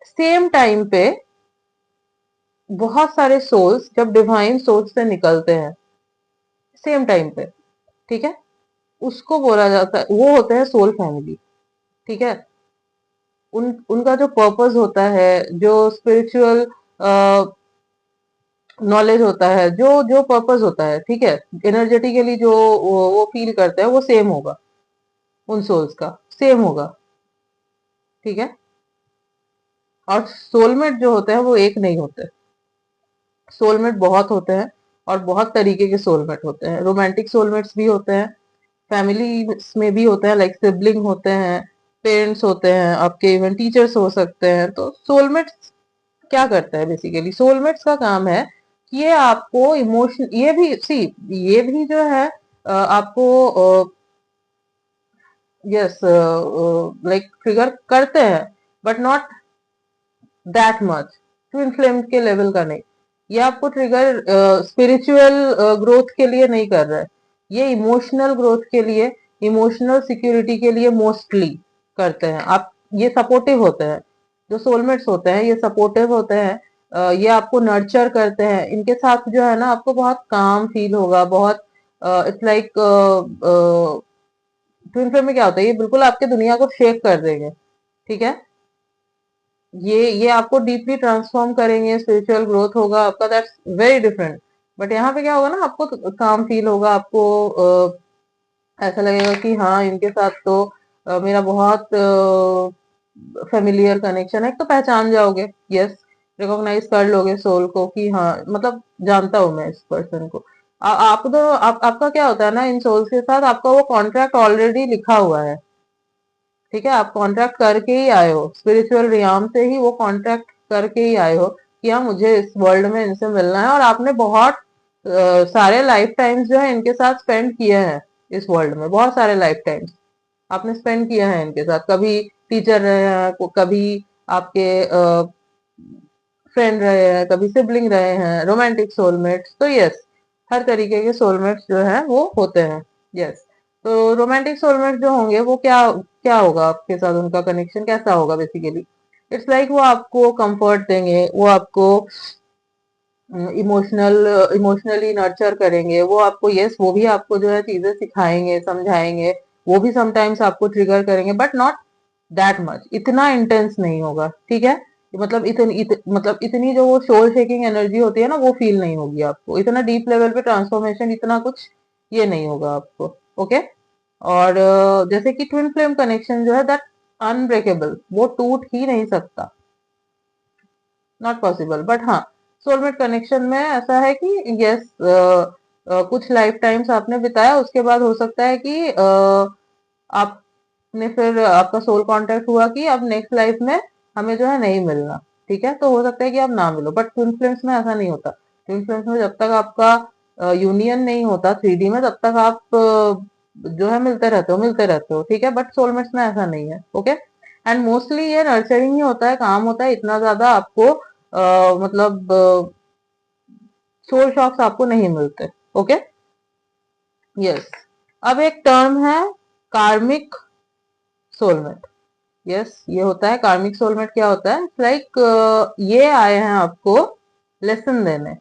सेम टाइम पे बहुत सारे सोल्स जब डिवाइन सोर्स से निकलते हैं सेम टाइम पे, ठीक है, उसको बोला जाता है, वो होते हैं सोल फैमिली। ठीक है, उनका जो पर्पस होता है, जो स्पिरिचुअल नॉलेज होता है, जो जो पर्पस होता है, ठीक है, एनर्जेटिकली जो वो फील करते हैं वो सेम होगा, उन सोल्स का सेम होगा। ठीक है, और सोलमेट जो होते हैं वो एक नहीं होते, सोलमेट बहुत होते हैं, और बहुत तरीके के सोलमेट होते हैं। रोमांटिक सोलमेट्स भी होते हैं, फैमिली में भी होते हैं, लाइक सिबलिंग होते हैं, पेरेंट्स होते हैं आपके, इवन टीचर्स हो सकते हैं। तो सोलमेट्स क्या करता है, बेसिकली सोलमेट्स का काम है कि ये आपको इमोशन, ये भी सी, ये भी जो है आपको यस लाइक ट्रिगर करते हैं, but not that much, twin flame के लेवल का नहीं। ये आपको ट्रिगर स्पिरिचुअल ग्रोथ के लिए नहीं कर रहा है, ये इमोशनल ग्रोथ के लिए, इमोशनल सिक्योरिटी के लिए मोस्टली करते हैं। आप ये सपोर्टिव होते हैं, जो सोलमेट्स होते हैं ये सपोर्टिव होते हैं। ये आपको नर्चर करते हैं, इनके साथ जो है ना आपको बहुत काम फील होगा, बहुत इट्स लाइक ट्विन फ्लेम में क्या होता है, ये बिल्कुल आपके दुनिया को शेक कर देंगे। ठीक है, ये आपको डीपली ट्रांसफॉर्म करेंगे, स्पिरिचुअल ग्रोथ होगा आपका, दैट्स वेरी डिफरेंट। बट यहाँ पे क्या होगा ना, आपको काम फील होगा, आपको ऐसा लगेगा कि हाँ इनके साथ तो मेरा बहुत फेमिलियर कनेक्शन है। एक तो पहचान जाओगे, यस, रिकॉग्नाइज कर लोगे सोल को कि हाँ मतलब जानता हूँ मैं इस पर्सन को। आप तो आपका क्या होता है ना, इन सोल्स के साथ आपका वो कॉन्ट्रैक्ट ऑलरेडी लिखा हुआ है। ठीक है, आप कॉन्ट्रैक्ट करके ही आए हो, स्पिरिचुअल रियाम से ही वो कॉन्ट्रैक्ट करके ही आए हो कि हाँ मुझे इस वर्ल्ड में इनसे मिलना है। और आपने बहुत सारे लाइफ टाइम्स जो है इनके साथ स्पेंड किए हैं इस वर्ल्ड में, बहुत सारे लाइफ टाइम्स आपने स्पेंड किया है इनके साथ। कभी टीचर रहे हैं, कभी आपके फ्रेंड रहे हैं, कभी सिबलिंग रहे हैं, रोमांटिक सोलमेट्स। तो यस, हर तरीके के सोलमेट्स जो है वो होते हैं। यस, तो रोमांटिक सोलमेट जो होंगे वो क्या क्या होगा आपके साथ, उनका कनेक्शन कैसा होगा, बेसिकली इट्स लाइक वो आपको कंफर्ट देंगे, वो आपको इमोशनली नर्चर करेंगे, वो आपको, यस, वो भी आपको जो है चीजें सिखाएंगे, समझाएंगे, वो भी समटाइम्स आपको ट्रिगर करेंगे, बट नॉट दैट मच, इतना इंटेंस नहीं होगा। ठीक है, मतलब मतलब इतनी जो वो सोल शेकिंग एनर्जी होती है ना वो फील नहीं होगी आपको, इतना डीप लेवल पे ट्रांसफॉर्मेशन, इतना कुछ ये नहीं होगा आपको। ओके, और जैसे कि ट्विन फ्लेम कनेक्शन जो है दैट अनब्रेकेबल, वो टूट ही नहीं सकता, नॉट पॉसिबल। बट हाँ, सोलमेट कनेक्शन में ऐसा है कि यस, कुछ लाइफ टाइम्स आपने बिताया, उसके बाद हो सकता है कि आपने फिर आपका सोल कांटेक्ट हुआ कि अब नेक्स्ट लाइफ में हमें जो है नहीं मिलना। ठीक है, तो हो सकता है कि आप ना मिलो, बट ट्विन फ्लेम्स में ऐसा नहीं होता। ट्विन फ्लेम्स में जब तक आपका यूनियन नहीं होता 3D में, तब तक आप जो है मिलते रहते हो, मिलते रहते हो। ठीक है, बट सोलमेट्स में ऐसा नहीं है। ओके, एंड मोस्टली ये नर्चरिंग ही होता है, काम होता है, इतना ज्यादा आपको मतलब सोल शॉक्स आपको नहीं मिलते। Okay, yes. अब एक टर्म है कार्मिक सोलमेट। यस, ये होता है कार्मिक सोलमेट। क्या होता है, लाइक ये आए हैं आपको लेसन देने।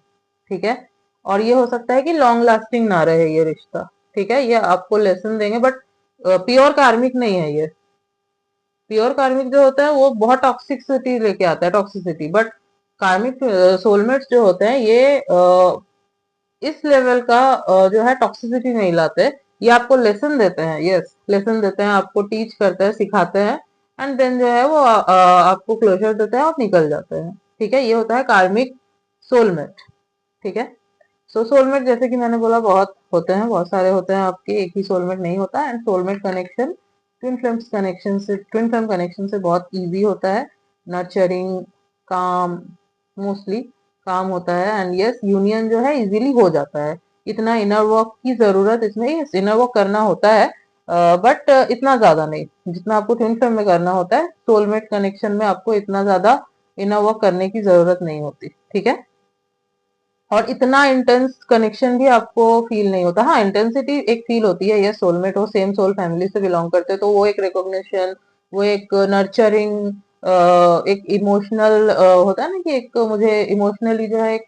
ठीक है, और ये हो सकता है कि लॉन्ग लास्टिंग ना रहे ये रिश्ता। ठीक है, ये आपको लेसन देंगे, बट प्योर कार्मिक नहीं है ये। प्योर कार्मिक जो होता है वो बहुत टॉक्सिसिटी लेके आता है, टॉक्सिसिटी। बट कार्मिक सोलमेट्स जो होते हैं ये इस लेवल का जो है टॉक्सिसिटी नहीं लाते। ये आपको लेसन देते हैं, यस लेसन देते हैं, आपको टीच करते हैं, सिखाते हैं, एंड देन जो है वो आपको क्लोजर देते हैं और निकल जाते हैं। ठीक है, ये होता है कार्मिक सोलमेट। ठीक है, सो सोलमेट जैसे कि मैंने बोला बहुत होते हैं, बहुत सारे होते हैं आपके, एक ही सोलमेट नहीं होता। And soulmate connection twin flame connection से बहुत इजी होता है, नर्चरिंग, काम, मोस्टली काम होता है। एंड यस यूनियन जो है इजीली हो जाता है। इतना इनर वर्क की जरूरत इसमें, यस इनर वर्क करना होता है बट इतना ज्यादा नहीं जितना आपको ट्विन फ्लेम में करना होता है। सोलमेट कनेक्शन में आपको इतना ज्यादा इनर वर्क करने की जरूरत नहीं होती। ठीक है, और इतना इंटेंस कनेक्शन भी आपको फील नहीं होता। हाँ, इंटेंसिटी एक फील होती है, ये सोलमेट हो, सेम सोल फैमिली से बिलोंग करते हैं, तो वो एक रिकॉग्निशन, वो एक नर्चरिंग, एक इमोशनल होता है ना कि एक मुझे इमोशनली जो है एक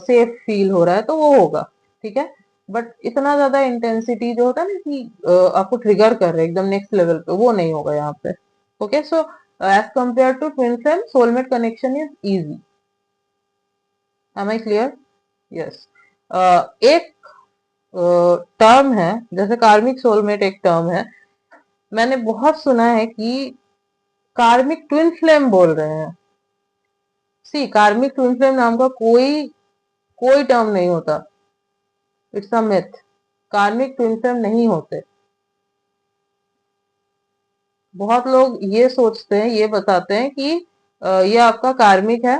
सेफ फील हो रहा है, तो वो होगा। ठीक है, बट इतना ज्यादा इंटेंसिटी जो होता है ना कि आपको ट्रिगर कर रहे हैं एकदम नेक्स्ट लेवल पे, वो नहीं होगा यहाँ पे। Okay, so as compare to twin flame soulmate connection is easy. Am I clear? Yes. एक टर्म है जैसे कार्मिक सोलमेट, एक टर्म है, मैंने बहुत सुना है कि कार्मिक ट्विन फ्लेम बोल रहे हैं। सी कार्मिक ट्विन फ्लेम नाम का कोई कोई टर्म नहीं होता, इट्स अ मिथ। कार्मिक ट्विन फ्लेम नहीं होते। बहुत लोग ये सोचते हैं, ये बताते हैं कि ये आपका कार्मिक है,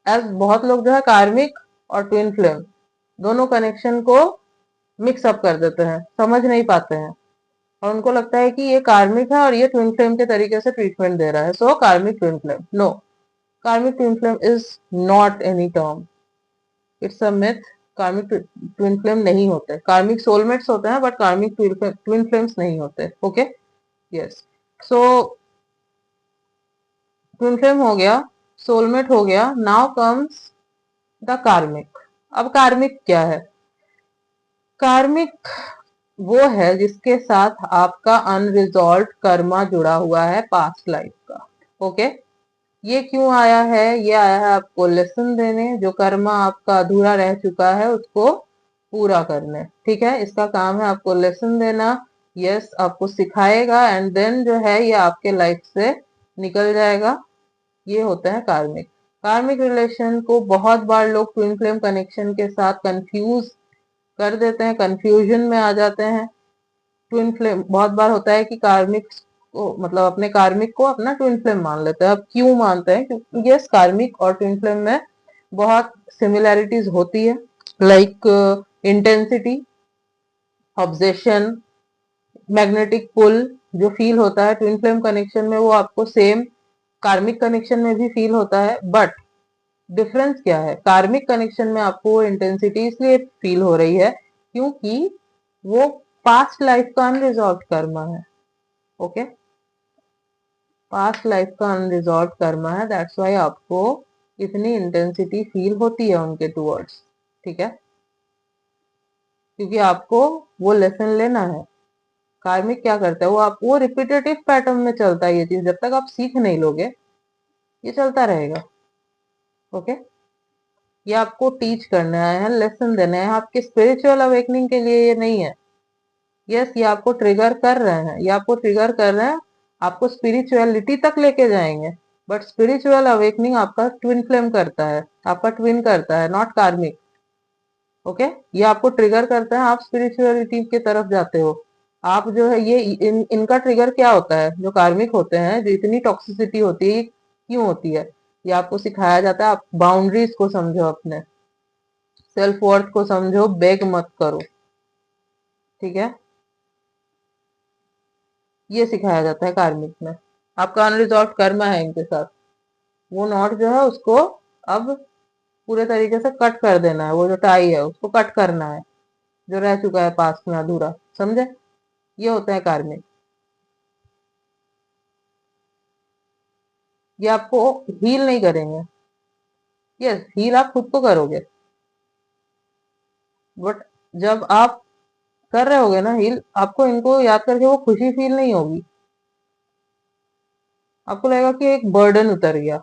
एज बहुत लोग जो है कार्मिक और ट्विन फ्लेम दोनों कनेक्शन को मिक्स अप कर देते हैं, समझ नहीं पाते हैं, और उनको लगता है कि ये कार्मिक है और ये ट्विन फ्लेम के तरीके से ट्रीटमेंट दे रहा है, सो कार्मिक ट्विन फ्लेम। नो, कार्मिक twin flame is not any term, it's a myth. कार्मिक ट्विन फ्लेम नहीं होते, कार्मिक सोलमेट्स होते हैं बट कार्मिक ट्विन फ्लेम्स नहीं होते। Okay, yes. So twin flame हो गया, सोलमेट हो गया, नाउ कम्स द कार्मिक। अब कार्मिक क्या है? कार्मिक वो है जिसके साथ आपका अनरिजॉल्व कर्मा जुड़ा हुआ है, पास्ट लाइफ का। ओके, ये क्यों आया है? ये आया है आपको लेसन देने, जो कर्मा आपका अधूरा रह चुका है उसको पूरा करने। ठीक है, इसका काम है आपको लेसन देना। यस, आपको सिखाएगा एंड देन जो है ये आपके लाइफ से निकल जाएगा। ये होता है कार्मिक। कार्मिक रिलेशन को बहुत बार लोग ट्विन फ्लेम कनेक्शन के साथ कंफ्यूज कर देते हैं, कंफ्यूजन में आ जाते हैं। ट्विन फ्लेम बहुत बार होता है कि कार्मिक को, मतलब अपने कार्मिक को अपना ट्विन फ्लेम मान लेते हैं। अब क्यों मानते हैं? क्योंकि यस कार्मिक और ट्विन फ्लेम में बहुत सिमिलैरिटीज होती है, लाइक इंटेंसिटी, ऑब्जेशन, मैग्नेटिक पुल जो फील होता है ट्विन फ्लेम कनेक्शन में, वो आपको सेम कार्मिक कनेक्शन में भी फील होता है। बट डिफरेंस क्या है? कार्मिक कनेक्शन में आपको वो इंटेंसिटी इसलिए फील हो रही है क्योंकि वो पास्ट लाइफ का अनरिजॉल्व कर्मा है। ओके, पास्ट लाइफ का अनरिजॉल्व कर्मा है, दैट्स वाई आपको इतनी इंटेंसिटी फील होती है उनके टूवर्ड्स। ठीक है, क्योंकि आपको वो लेसन लेना है। कार्मिक क्या करता है, वो आप वो रिपीटेटिव पैटर्न में चलता है, ये चीज जब तक आप सीख नहीं लोगे ये चलता रहेगा। ओके, ये आपको टीच करने आए हैं, लेसन देने हैं, आपके स्पिरिचुअल अवेकनिंग के लिए ये नहीं है। यस, ये आपको ट्रिगर कर रहे हैं, ये आपको ट्रिगर कर रहे हैं, आपको स्पिरिचुअलिटी तक लेके जाएंगे। बट स्पिरिचुअल अवेकनिंग आपका ट्विन फ्लेम करता है, आपका ट्विन करता है, नॉट कार्मिक। ओके, ये आपको ट्रिगर करता है, आप स्पिरिचुअलिटी की तरफ जाते हो। आप जो है ये इनका ट्रिगर क्या होता है? जो कार्मिक होते हैं, जो इतनी टॉक्सिसिटी होती है, ये क्यों होती है? ये आपको सिखाया जाता है, आप बाउंड्रीज को समझो, अपने सेल्फ वर्थ को समझो, बेग मत करो। ठीक है, ये सिखाया जाता है कार्मिक में। आपका अनरिजॉल्व कर्म है इनके साथ, वो नॉट जो है उसको अब पूरे तरीके से कट कर देना है, वो जो टाई है उसको कट करना है, जो रह चुका है पास्ट में अधूरा। समझे? ये होता है कार्मिक। ये आपको हील नहीं करेंगे, यस हील आप खुद को करोगे, बट जब आप कर रहे होगे ना हील, आपको इनको याद करके वो खुशी फील नहीं होगी। आपको लगेगा कि एक बर्डन उतर गया,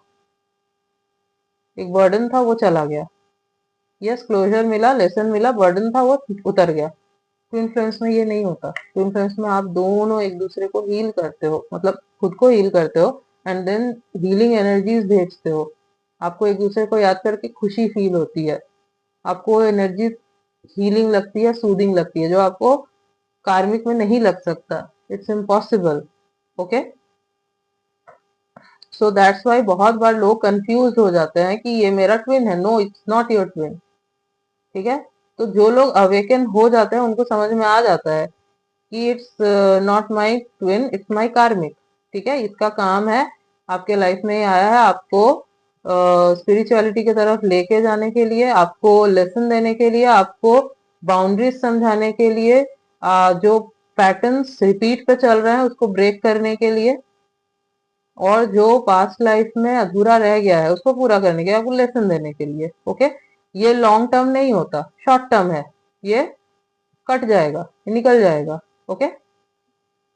एक बर्डन था वो चला गया। यस, क्लोजर मिला, लेसन मिला, बर्डन था वो उतर गया। ट्विन फ्लेम्स में ये नहीं होता। ट्विन फ्लेम्स में आप दोनों एक दूसरे को हील करते हो, मतलब खुद को हील करते हो एंड देन हीलिंग एनर्जीज भेजते हो। आपको एक दूसरे को याद करके खुशी फील होती है, आपको एनर्जी हीलिंग लगती है, सूदिंग लगती है, जो आपको कार्मिक में नहीं लग सकता। It's impossible. Okay, so that's why बहुत बार लोग कंफ्यूज हो जाते हैं कि ये मेरा ट्विन है। No, it's not your twin. ठीक है, तो जो लोग अवेकन हो जाते हैं उनको समझ में आ जाता है कि it's not my twin, it's my कार्मिक। ठीक है, इसका काम है आपके लाइफ में आया है आपको स्पिरिचुअलिटी की तरफ लेके जाने के लिए, आपको लेसन देने के लिए, आपको बाउंड्रीज समझाने के लिए, जो पैटर्न्स रिपीट पे चल रहे हैं उसको ब्रेक करने के लिए, और जो पास्ट लाइफ में अधूरा रह गया है उसको पूरा करने के लिए, आपको लेसन देने के लिए। ओके, ये लॉन्ग टर्म नहीं होता, शॉर्ट टर्म है। ये कट जाएगा, निकल जाएगा। ओके,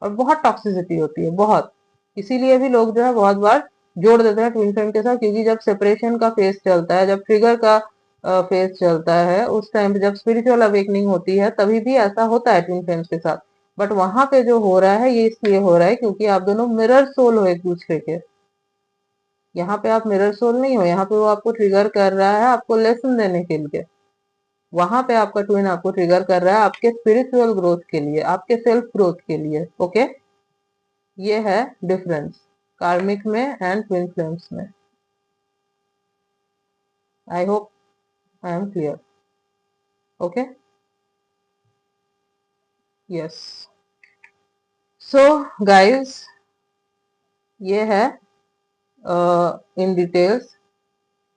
और बहुत टॉक्सिसिटी होती है, बहुत। इसीलिए भी लोग जो है बहुत बार जोड़ देते हैं ट्विन फ्लेम के साथ, क्योंकि जब सेपरेशन का फेज चलता है, जब ट्रिगर का फेज चलता है, उस टाइम पे जब स्पिरिचुअल अवेकनिंग होती है तभी भी ऐसा होता है ट्विन फ्लेम्स के साथ। बट वहां पे जो हो रहा है ये इसलिए हो रहा है क्योंकि आप दोनों मिरर सोल हो एक दूसरे के। यहाँ पे आप मिरर सोल नहीं हो, यहाँ पे वो आपको ट्रिगर कर रहा है आपको लेसन देने के लिए। वहां पे आपका ट्विन आपको ट्रिगर कर रहा है आपके स्पिरिचुअल ग्रोथ के लिए, आपके सेल्फ ग्रोथ के लिए। ओके, ये है डिफरेंस कार्मिक में एंड ट्विन फ्लेम्स में। I hope I am clear. Okay, yes. So guys, ये है इन डिटेल्स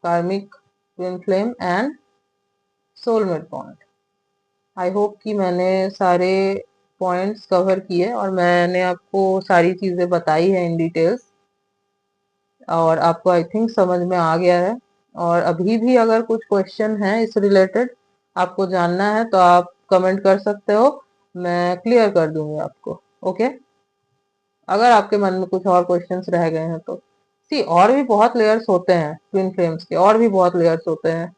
कार्मिक, twin flame and soulmate bond. I hope कि मैंने सारे पॉइंट्स कवर किए और मैंने आपको सारी चीजें बताई है इन डिटेल्स, और आपको आई थिंक समझ में आ गया है। और अभी भी अगर कुछ क्वेश्चन है इस रिलेटेड, आपको जानना है, तो आप कमेंट कर सकते हो, मैं क्लियर कर दूंगी आपको। ओके, अगर आपके मन में कुछ और क्वेश्चंस रह गए हैं तो। सी, और भी बहुत लेयर्स होते हैं ट्विन फ्लेम्स के, और भी बहुत लेयर्स होते हैं।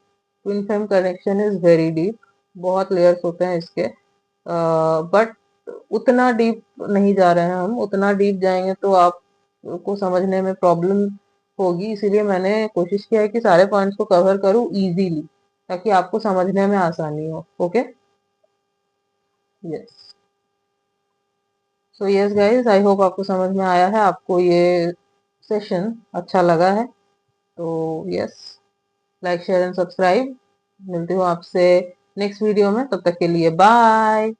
Twin flame connection is very deep, बहुत लेयर्स होते हैं इसके, बट उतना डीप नहीं जा रहे हैं हम। उतना डीप जाएंगे तो आपको समझने में प्रॉब्लम होगी, इसीलिए मैंने कोशिश किया है कि सारे पॉइंट्स को कवर करूं इजीली, ताकि आपको समझने में आसानी हो। Okay, yes. So yes guys, I hope आपको समझ में आया है, आपको ये सेशन अच्छा लगा है। तो yes, like share and subscribe. मिलती हूँ आपसे नेक्स्ट वीडियो में, तब तक के लिए बाय।